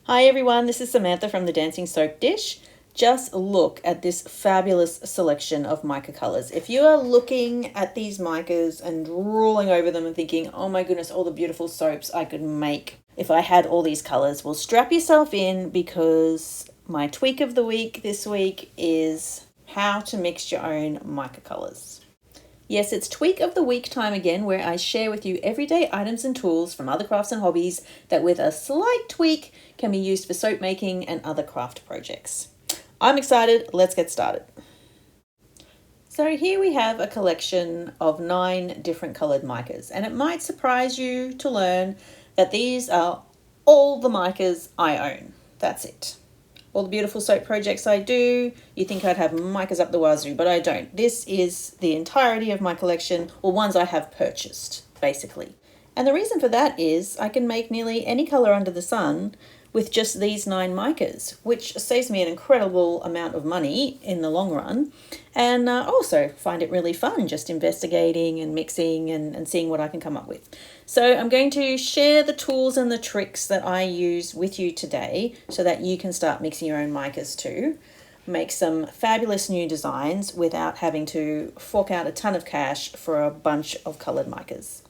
Hi everyone, this is Samantha from the Dancing Soap Dish. Just look at this fabulous selection of mica colors. If you are looking at these micas and drooling over them and thinking, oh my goodness, all the beautiful soaps I could make if I had all these colors, well, strap yourself in because my tweak of the week this week is how to mix your own mica colors. Yes, it's tweak of the week time again, where I share with you everyday items and tools from other crafts and hobbies that with a slight tweak can be used for soap making and other craft projects. I'm excited, let's get started. So here we have a collection of 9 different colored micas, and it might surprise you to learn that these are all the micas I own. That's it. All the beautiful soap projects I do, you think I'd have micas up the wazoo, but I don't. This is the entirety of my collection, or ones I have purchased, basically. And the reason for that is I can make nearly any color under the sun with just these 9 micas, which saves me an incredible amount of money in the long run. And also find it really fun just investigating and mixing and seeing what I can come up with. So I'm going to share the tools and the tricks that I use with you today so that you can start mixing your own micas too. Make some fabulous new designs without having to fork out a ton of cash for a bunch of colored micas.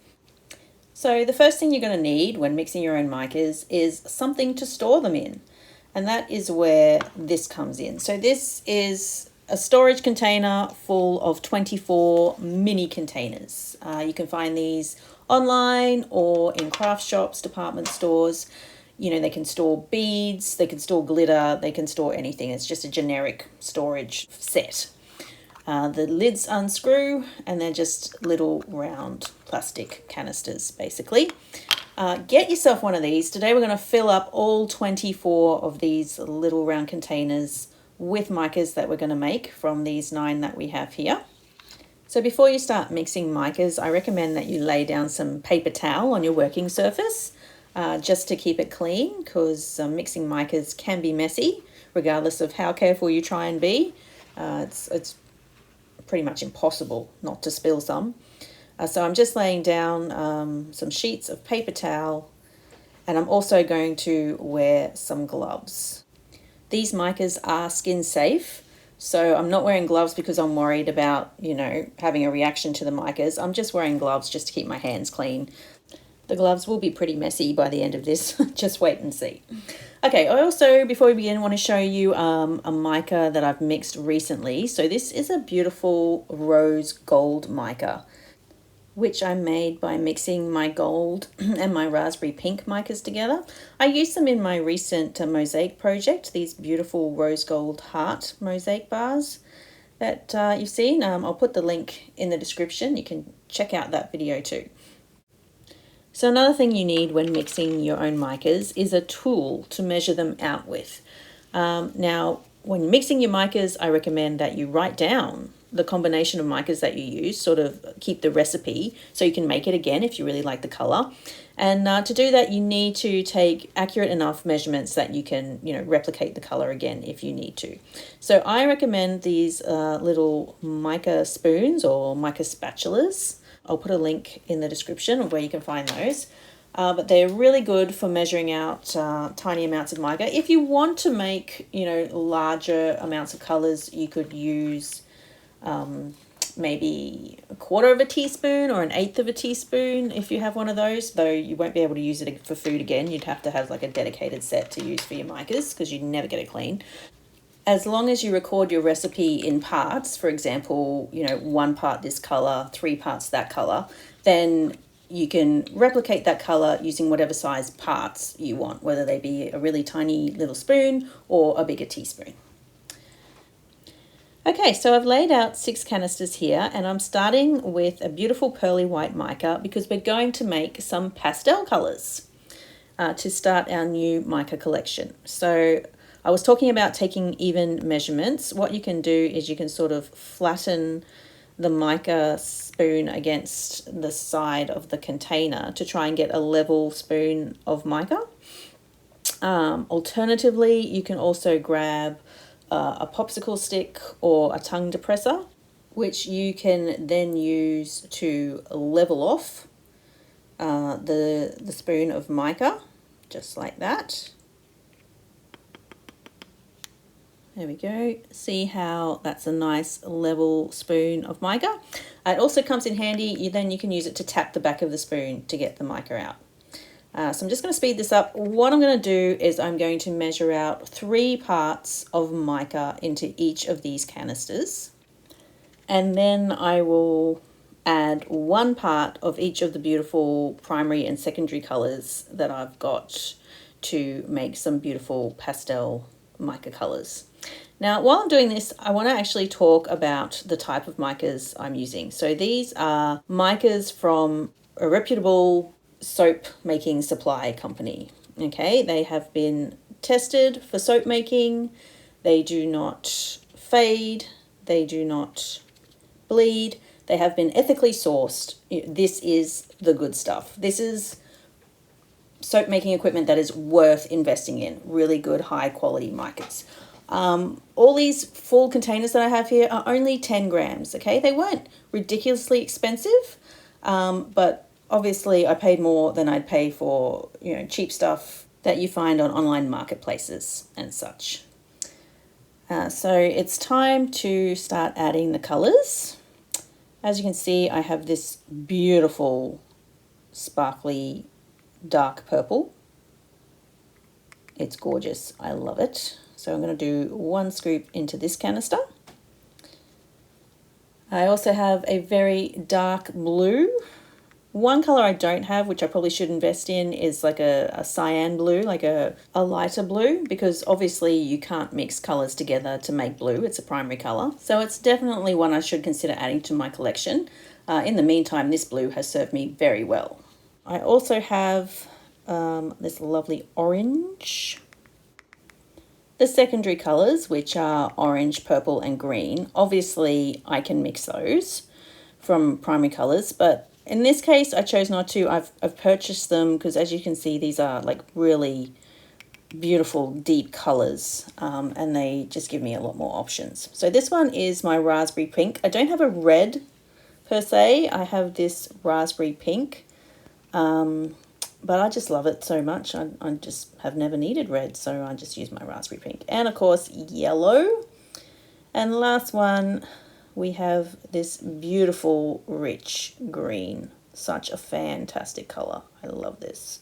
So the first thing you're going to need when mixing your own micas is something to store them in. And that is where this comes in. So this is a storage container full of 24 mini containers. You can find these online or in craft shops, department stores. You know, they can store beads, they can store glitter, they can store anything. It's just a generic storage set. The lids unscrew and they're just little round plastic canisters basically. Get yourself one of these. Today we're going to fill up all 24 of these little round containers with micas that we're going to make from these 9 that we have here. So before you start mixing micas, I recommend that you lay down some paper towel on your working surface just to keep it clean, because mixing micas can be messy regardless of how careful you try and be. It's pretty much impossible not to spill some. So I'm just laying down some sheets of paper towel, and I'm also going to wear some gloves. These micas are skin safe, so I'm not wearing gloves because I'm worried about, having a reaction to the micas. I'm just wearing gloves just to keep my hands clean. The gloves will be pretty messy by the end of this. Just wait and see. Okay, I also, before we begin, want to show you a mica that I've mixed recently. So this is a beautiful rose gold mica, which I made by mixing my gold and my raspberry pink micas together. I used them in my recent mosaic project, these beautiful rose gold heart mosaic bars that you've seen. I'll put the link in the description. You can check out that video too. So another thing you need when mixing your own micas is a tool to measure them out with. Now, when mixing your micas, I recommend that you write down the combination of micas that you use, sort of keep the recipe so you can make it again if you really like the color. And to do that, you need to take accurate enough measurements that you can, replicate the color again if you need to. So I recommend these little mica spoons or mica spatulas. I'll put a link in the description of where you can find those. But they're really good for measuring out tiny amounts of mica. If you want to make, larger amounts of colors, you could use maybe 1/4 of a teaspoon or 1/8 of a teaspoon if you have one of those, though you won't be able to use it for food again. You'd have to have like a dedicated set to use for your micas because you'd never get it clean. As long as you record your recipe in parts, for example, 1 part this color, 3 parts that color, then you can replicate that color using whatever size parts you want, whether they be a really tiny little spoon or a bigger teaspoon. Okay, so I've laid out 6 canisters here, and I'm starting with a beautiful pearly white mica because we're going to make some pastel colors to start our new mica collection. So I was talking about taking even measurements. What you can do is you can sort of flatten the mica spoon against the side of the container to try and get a level spoon of mica. Alternatively, you can also grab a popsicle stick or a tongue depressor, which you can then use to level off the spoon of mica, just like that. There we go. See how that's a nice level spoon of mica. It also comes in handy. Then you can use it to tap the back of the spoon to get the mica out. So I'm just going to speed this up. What I'm going to do is I'm going to measure out 3 parts of mica into each of these canisters. And then I will add 1 part of each of the beautiful primary and secondary colors that I've got to make some beautiful pastel mica colors. Now, while I'm doing this, I want to actually talk about the type of micas I'm using. So these are micas from a reputable soap making supply company. Okay, they have been tested for soap making. They do not fade. They do not bleed. They have been ethically sourced. This is the good stuff. This is soap making equipment that is worth investing in. Really good, high quality micas. All these full containers that I have here are only 10 grams, okay? They weren't ridiculously expensive, but obviously I paid more than I'd pay for, cheap stuff that you find on online marketplaces and such. So it's time to start adding the colors. As you can see, I have this beautiful sparkly dark purple. It's gorgeous. I love it. So I'm going to do 1 scoop into this canister. I also have a very dark blue. One color I don't have, which I probably should invest in, is like a cyan blue, like a lighter blue, because obviously you can't mix colors together to make blue. It's a primary color. So it's definitely one I should consider adding to my collection. In the meantime, this blue has served me very well. I also have this lovely orange. The secondary colors, which are orange, purple, and green, obviously I can mix those from primary colors, but in this case I chose not to. I've purchased them because, as you can see, these are like really beautiful deep colors, and they just give me a lot more options. So this one is my raspberry pink. I don't have a red per se. I have this raspberry pink. But I just love it so much. I just have never needed red, so I just use my raspberry pink. And of course, yellow. And last one, we have this beautiful, rich green. Such a fantastic color. I love this.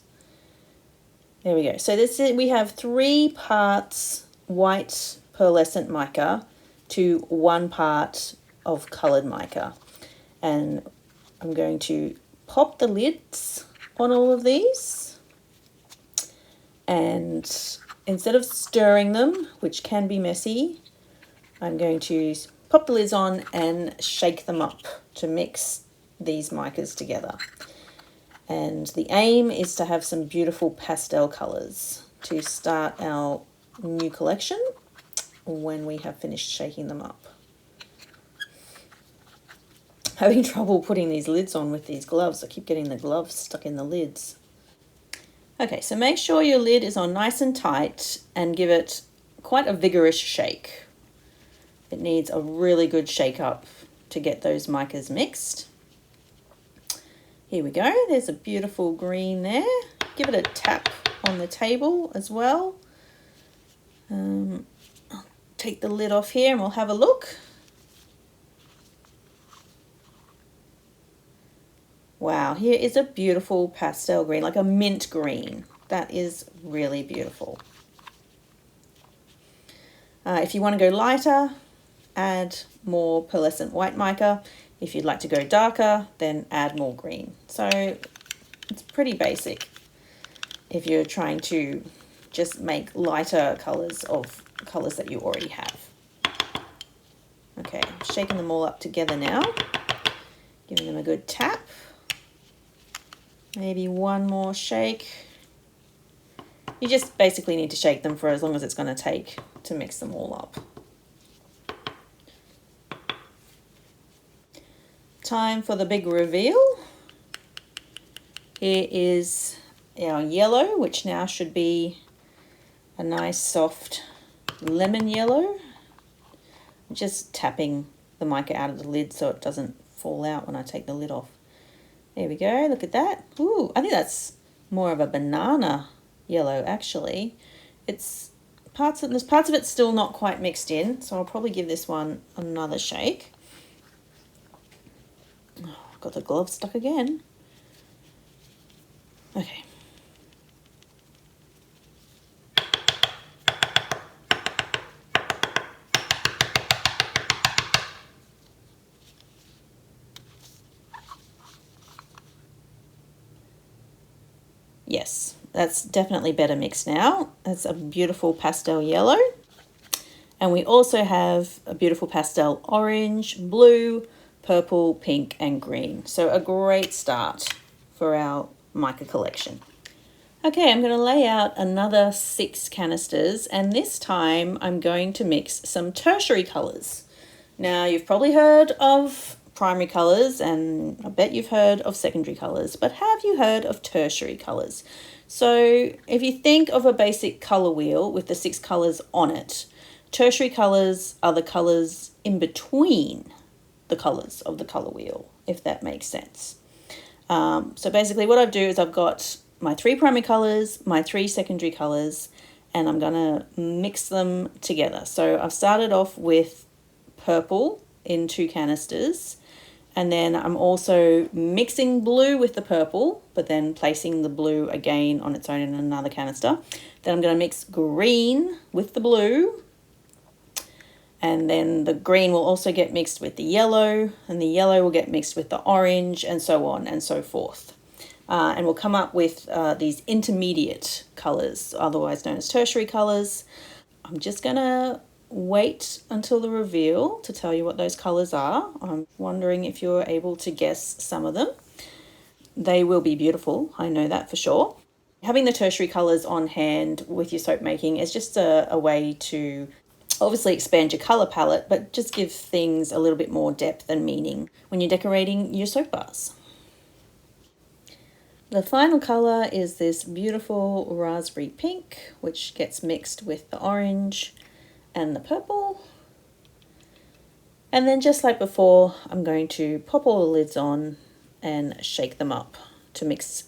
There we go. So we have 3 parts white pearlescent mica to 1 part of colored mica. And I'm going to pop the lids on all of these, and instead of stirring them, which can be messy, I'm going to pop the lids on and shake them up to mix these micas together. And the aim is to have some beautiful pastel colors to start our new collection when we have finished shaking them up. Having trouble putting these lids on with these gloves. I keep getting the gloves stuck in the lids. Okay, so make sure your lid is on nice and tight and give it quite a vigorous shake. It needs a really good shake up to get those micas mixed. Here we go. There's a beautiful green there. Give it a tap on the table as well. I'll take the lid off here and we'll have a look. Wow, here is a beautiful pastel green, like a mint green. That is really beautiful. If you want to go lighter, add more pearlescent white mica. If you'd like to go darker, then add more green. So it's pretty basic if you're trying to just make lighter colors of colors that you already have. Okay, shaking them all up together now, giving them a good tap. Maybe one more shake. You just basically need to shake them for as long as it's going to take to mix them all up. Time for the big reveal. Here is our yellow, which now should be a nice soft lemon yellow. I'm just tapping the mica out of the lid so it doesn't fall out when I take the lid off. There we go, look at that. Ooh, I think that's more of a banana yellow actually. It's there's parts of it still not quite mixed in, so I'll probably give this one another shake. Oh, got the glove stuck again. Okay. Yes, that's definitely better mixed now. That's a beautiful pastel yellow. And we also have a beautiful pastel orange, blue, purple, pink, and green. So a great start for our mica collection. Okay, I'm going to lay out another 6 canisters, and this time I'm going to mix some tertiary colours. Now, you've probably heard of primary colours, and I bet you've heard of secondary colours, but have you heard of tertiary colours? So if you think of a basic colour wheel with the 6 colours on it, tertiary colours are the colours in between the colours of the colour wheel, if that makes sense. So basically what I do is I've got my 3 primary colours, my 3 secondary colours, and I'm going to mix them together. So I've started off with purple in 2 canisters, and then I'm also mixing blue with the purple, but then placing the blue again on its own in another canister. Then I'm going to mix green with the blue, and then the green will also get mixed with the yellow, and the yellow will get mixed with the orange, and so on and so forth. And we'll come up with these intermediate colours, otherwise known as tertiary colours. I'm just going to wait until the reveal to tell you what those colours are. I'm wondering if you're able to guess some of them. They will be beautiful, I know that for sure. Having the tertiary colours on hand with your soap making is just a way to obviously expand your colour palette, but just give things a little bit more depth and meaning when you're decorating your soap bars. The final colour is this beautiful raspberry pink, which gets mixed with the orange and the purple. And then just like before, I'm going to pop all the lids on and shake them up to mix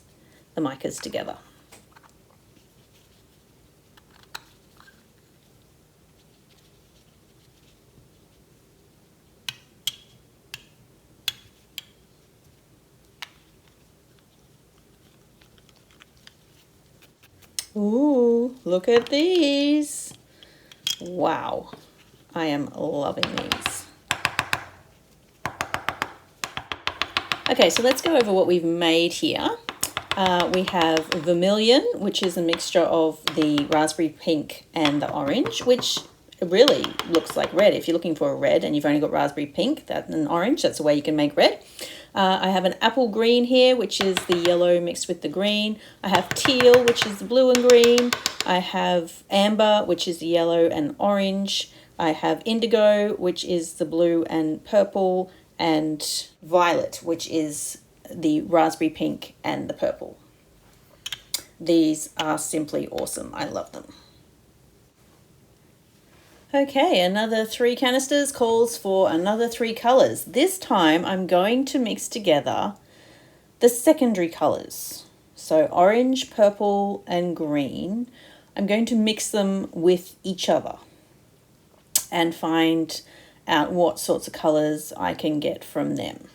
the micas together. Ooh, look at these. Wow, I am loving these. Okay, so let's go over what we've made here. We have vermilion, which is a mixture of the raspberry pink and the orange, which really looks like red. If you're looking for a red and you've only got raspberry pink and orange, that's the way you can make red. I have an apple green here, which is the yellow mixed with the green. I have teal, which is the blue and green. I have amber, which is the yellow and orange. I have indigo, which is the blue and purple, and violet, which is the raspberry pink and the purple. These are simply awesome. I love them. Okay, another 3 canisters calls for another 3 colours. This time I'm going to mix together the secondary colours. So orange, purple and green. I'm going to mix them with each other and find out what sorts of colours I can get from them.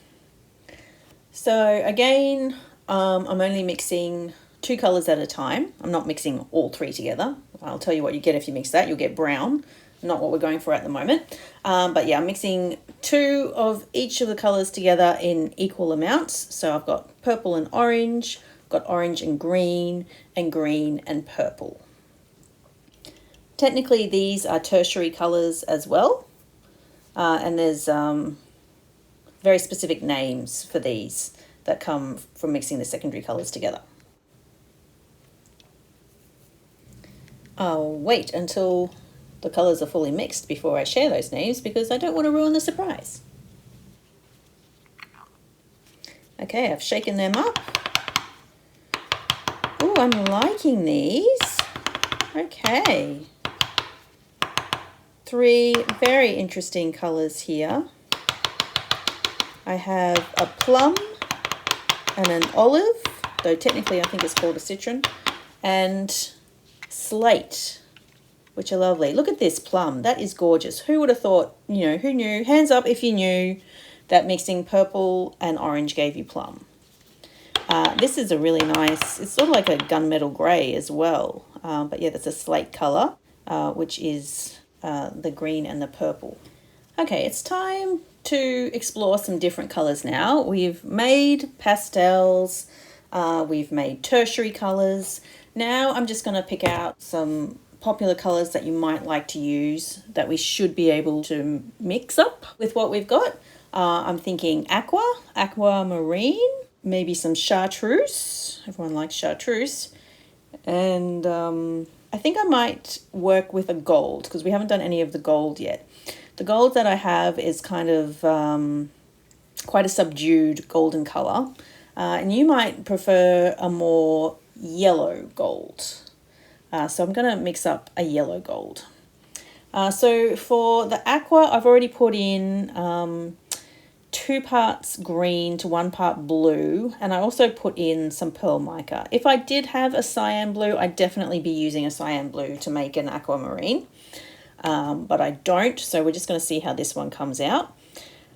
So again, I'm only mixing 2 colours at a time. I'm not mixing all 3 together. I'll tell you what you get if you mix that. You'll get brown. Not what we're going for at the moment. But yeah, I'm mixing 2 of each of the colours together in equal amounts. So I've got purple and orange, got orange and green and purple. Technically, these are tertiary colours as well. And there's very specific names for these that come from mixing the secondary colours together. I'll wait until the colours are fully mixed before I share those names because I don't want to ruin the surprise. Okay, I've shaken them up. Oh, I'm liking these. Okay. 3 very interesting colours here. I have a plum and an olive, though technically I think it's called a citron, and slate. which are lovely. Look at this plum. That is gorgeous. Who would have thought, you know, who knew? Hands up if you knew that mixing purple and orange gave you plum. This is a really nice, it's sort of like a gunmetal grey as well. But yeah, that's a slate colour, which is the green and the purple. Okay, it's time to explore some different colours now. We've made pastels, we've made tertiary colours. Now I'm just going to pick out some popular colours that you might like to use that we should be able to mix up with what we've got. I'm thinking aquamarine, maybe some chartreuse. Everyone likes chartreuse. And I think I might work with a gold because we haven't done any of the gold yet. The gold that I have is kind of quite a subdued golden colour. And you might prefer a more yellow gold. So I'm going to mix up a yellow gold. So for the aqua, I've already put in 2 parts green to 1 part blue, and I also put in some pearl mica. If I did have a cyan blue, I'd definitely be using a cyan blue to make an aquamarine, but I don't, so we're just going to see how this one comes out.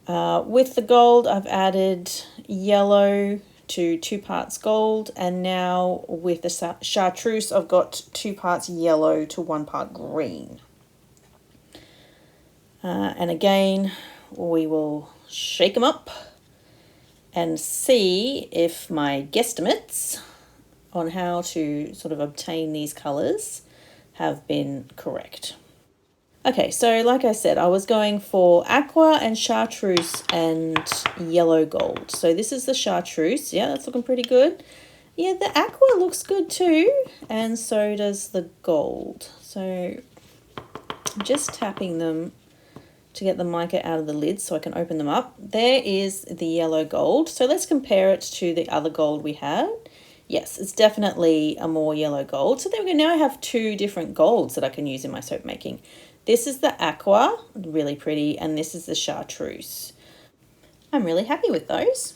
With the gold, I've added yellow to 2 parts gold, and now with the chartreuse, I've got 2 parts yellow to 1 part green. And again, we will shake them up and see if my guesstimates on how to sort of obtain these colours have been correct. Okay, so like I said, I was going for aqua and chartreuse and yellow gold. So this is the chartreuse. Yeah, that's looking pretty good. Yeah, the aqua looks good too, and so does the gold. So I'm just tapping them to get the mica out of the lid so I can open them up. There is the yellow gold. So let's compare it to the other gold we had. Yes, it's definitely a more yellow gold. So there we go. Now I have 2 different golds that I can use in my soap making. This is the aqua, really pretty, and this is the chartreuse. I'm really happy with those.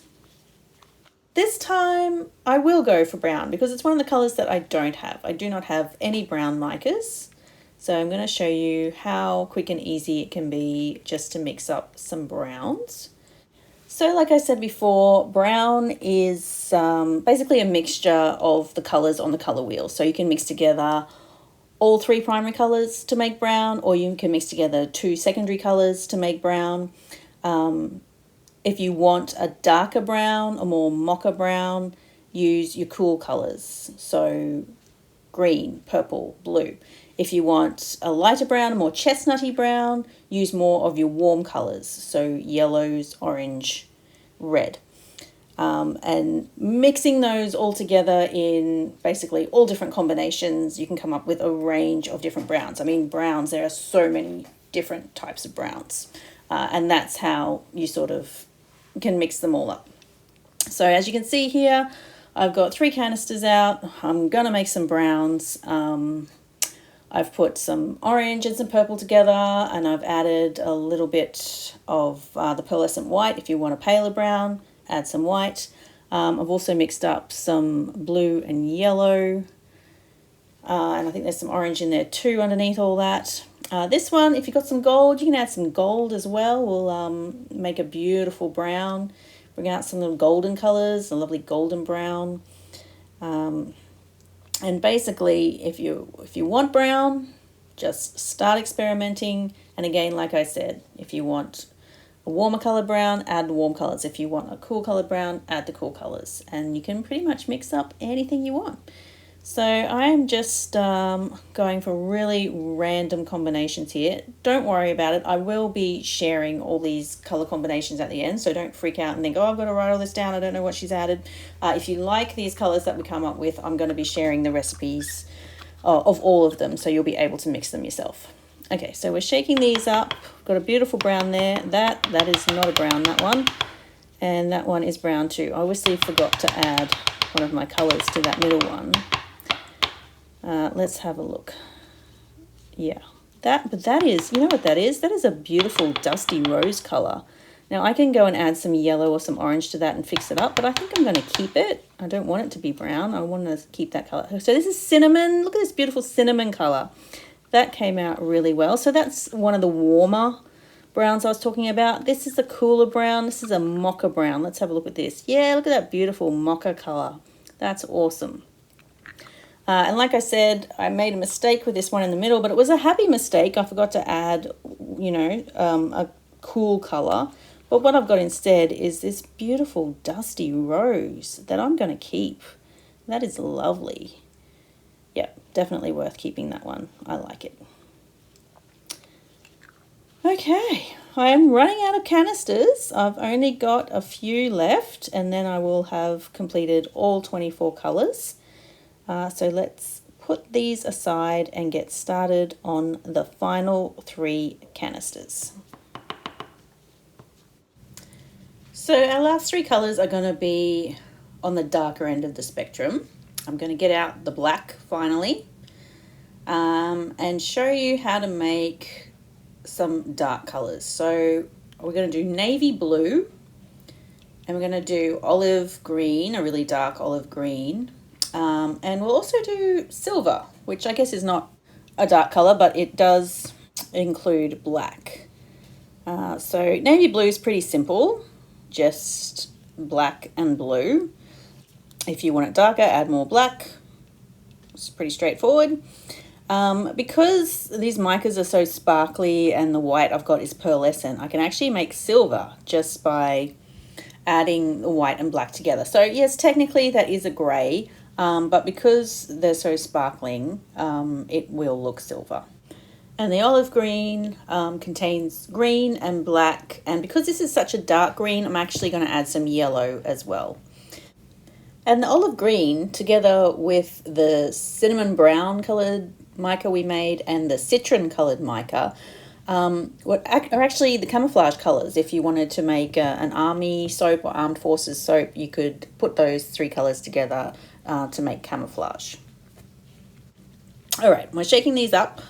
This time I will go for brown because it's one of the colours that I don't have. I do not have any brown micas. So I'm going to show you how quick and easy it can be just to mix up some browns. So like I said before, brown is basically a mixture of the colours on the colour wheel. So you can mix together all 3 primary colours to make brown, or you can mix together 2 secondary colours to make brown. If you want a darker brown, a more mocha brown, use your cool colours. So green, purple, blue. If you want a lighter brown, a more chestnutty brown, use more of your warm colours. So yellows, orange, red. And mixing those all together in basically all different combinations, you can come up with a range of different browns. I mean, browns, there are so many different types of browns. And that's how you sort of can mix them all up. So as you can see here, I've got 3 canisters out. I'm going to make some browns. I've put some orange and some purple together, and I've added a little bit of the pearlescent white. If you want a paler brown, add some white. I've also mixed up some blue and yellow, and I think there's some orange in there too underneath all that. This one, if you've got some gold, you can add some gold as well. We'll make a beautiful brown. Bring out some little golden colours, a lovely golden brown. And basically, if you want brown, just start experimenting. And again, like I said, if you want a warmer colour brown, add the warm colours. If you want a cool colour brown, add the cool colours. And you can pretty much mix up anything you want. So I'm just going for really random combinations here. Don't worry about it. I will be sharing all these colour combinations at the end, so don't freak out and think, oh, I've got to write all this down. I don't know what she's added. If you like these colours that we come up with, I'm going to be sharing the recipes of all of them, so you'll be able to mix them yourself. Okay, so we're shaking these up. Got a beautiful brown there. That is not a brown, that one. And that one is brown too. I obviously forgot to add one of my colours to that middle one. Let's have a look. Yeah, but that is, you know what that is? That is a beautiful dusty rose colour. Now I can go and add some yellow or some orange to that and fix it up, but I think I'm going to keep it. I don't want it to be brown. I want to keep that colour. So this is cinnamon. Look at this beautiful cinnamon colour. That came out really well. So that's one of the warmer browns I was talking about. This is a cooler brown. This is a mocha brown. Let's have a look at this. Yeah, look at that beautiful mocha color. That's awesome. And like I said, I made a mistake with this one in the middle, but it was a happy mistake. I forgot to add, a cool color. But what I've got instead is this beautiful dusty rose that I'm going to keep. That is lovely. Yep, definitely worth keeping that one. I like it. Okay, I am running out of canisters. I've only got a few left, and then I will have completed all 24 colours. So let's put these aside and get started on the final 3 canisters. So our last 3 colours are going to be on the darker end of the spectrum. I'm going to get out the black finally, and show you how to make some dark colours. So we're going to do navy blue, and we're going to do olive green, a really dark olive green, and we'll also do silver, which I guess is not a dark colour, but it does include black. So navy blue is pretty simple, just black and blue. If you want it darker, add more black. It's pretty straightforward. Because these micas are so sparkly and the white I've got is pearlescent, I can actually make silver just by adding the white and black together. So yes, technically that is a grey, but because they're so sparkling, it will look silver. And the olive green contains green and black, and because this is such a dark green, I'm actually going to add some yellow as well. And the olive green, together with the cinnamon brown coloured mica we made and the citron coloured mica, are actually the camouflage colours. If you wanted to make an army soap or armed forces soap, you could put those 3 colours together to make camouflage. All right, we're shaking these up.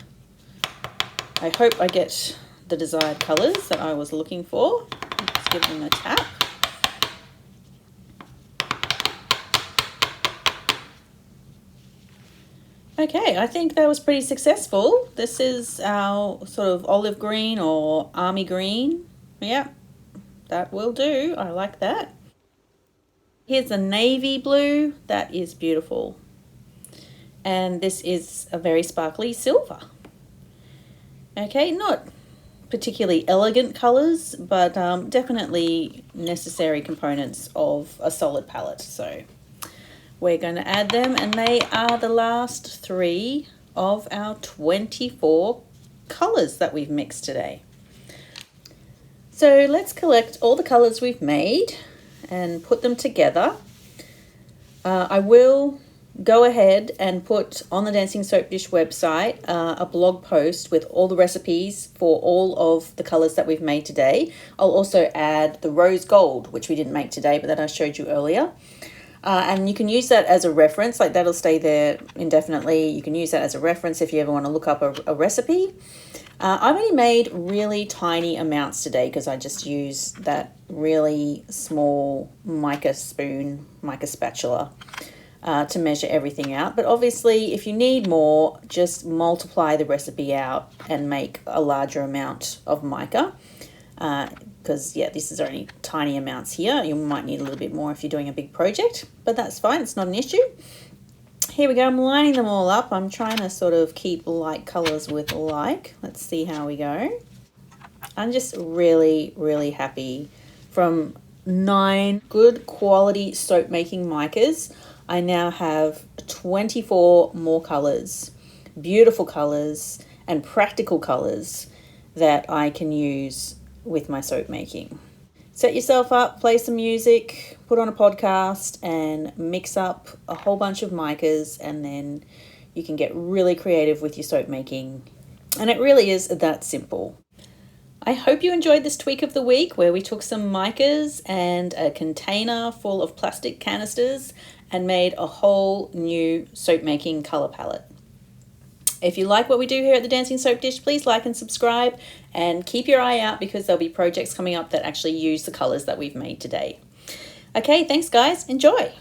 I hope I get the desired colours that I was looking for. Let's give them a tap. Okay, I think that was pretty successful. This is our sort of olive green or army green. Yeah, that will do. I like that. Here's a navy blue. That is beautiful. And this is a very sparkly silver. Okay, not particularly elegant colours, but definitely necessary components of a solid palette. So we're going to add them, and they are the last 3 of our 24 colours that we've mixed today. So let's collect all the colours we've made and put them together. I will go ahead and put on the Dancing Soap Dish website a blog post with all the recipes for all of the colours that we've made today. I'll also add the rose gold, which we didn't make today, but that I showed you earlier. And you can use that as a reference, like that'll stay there indefinitely. You can use that as a reference if you ever want to look up a recipe. I've only made really tiny amounts today because I just use that really small mica spoon, mica spatula to measure everything out. But obviously, if you need more, just multiply the recipe out and make a larger amount of mica. Because yeah, this is only tiny amounts here. You might need a little bit more if you're doing a big project, but that's fine. It's not an issue. Here we go. I'm lining them all up. I'm trying to sort of keep light colors with like. Let's see how we go. I'm just really, really happy. From 9 good quality soap making micas, I now have 24 more colors, beautiful colors and practical colors that I can use with my soap making. Set yourself up, play some music, put on a podcast and mix up a whole bunch of micas, and then you can get really creative with your soap making. And it really is that simple. I hope you enjoyed this tweak of the week where we took some micas and a container full of plastic canisters and made a whole new soap making color palette. If you like what we do here at the Dancing Soap Dish, please like and subscribe and keep your eye out because there'll be projects coming up that actually use the colors that we've made today. Okay, thanks guys. Enjoy.